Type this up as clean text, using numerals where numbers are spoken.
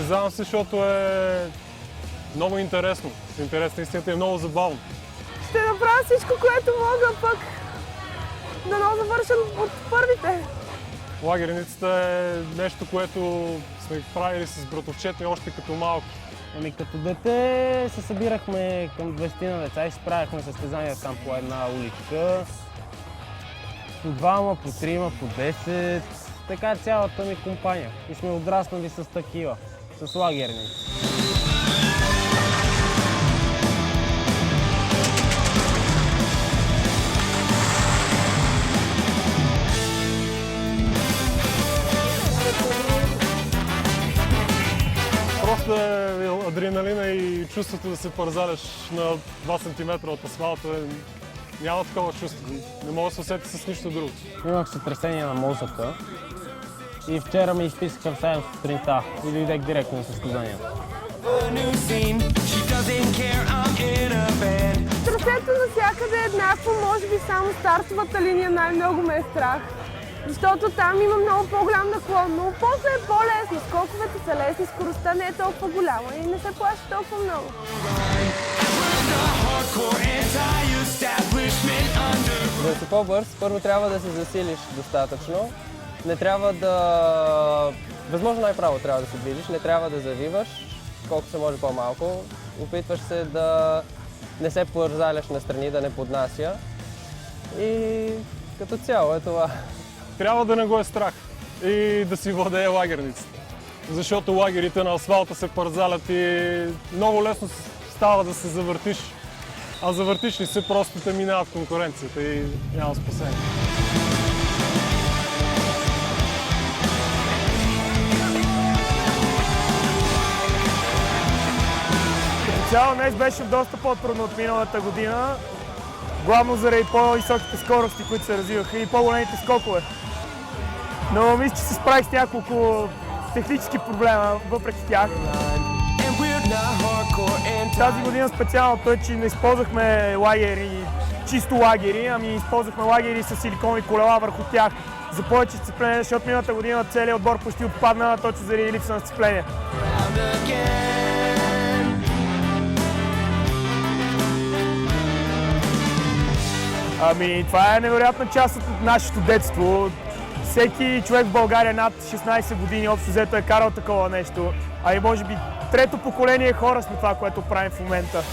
Състезавам се, защото е много интересно. Интересна истината е много забавно. Ще направя всичко, което мога, пък дано завършам от първите. Лагерницата е нещо, което сме правили с братовчет ми още като малки. Ами като дете се събирахме към 20 на деца и си правихме състезания там по една уличка. По двама, по трима, по 10. Така е цялата ми компания. И сме отраснали с такива, с лагерници. Просто е адреналина и чувството да се парзаляш на 2 см от асфалта. Няма такова чувство. Не мога да се усети с нищо друго. Имах сътресение на мозъка и вчера ме изписаха в 7 сутринта и дойдех директно на състезанието. Трасето навсякъде е еднакво, може би само стартовата линия най-много ме е страх. Защото там има много по-голям наклон, но после е по-лесно. Скоковете са лесни, скоростта не е толкова голяма и не се плаща толкова много. За да си по-бърз, първо трябва да се засилиш достатъчно. Не трябва да... Възможно най-право трябва да се движиш, не трябва да завиваш, колко се може по-малко. Опитваш се да не се порзаляш настрани, да не поднася. И като цяло е това. Трябва да не го е страх и да си владее лагерницата. Защото лагерите на асфалта се парзалят и много лесно става да се завъртиш. А завъртиш ли се, просто те минават конкуренцията и няма спасение. Като цяло днес беше доста по-трудно от миналата година, главно заради по-високите скорости, които се развиваха и по-големите скокове. Но мисля, че се справих с няколко технически проблема въпреки тях. Тази година специалното е, че не използвахме лагери, чисто лагери, ами използвахме лагери с силиконови колела върху тях за повече сцепление, защото миналата година целият отбор почти отпадна точно заради липса на сцепление. Ами това е невероятна част от нашето детство. Всеки човек в България над 16 години общо взето е карал такова нещо. А и може би трето поколение хора сме това, което правим в момента.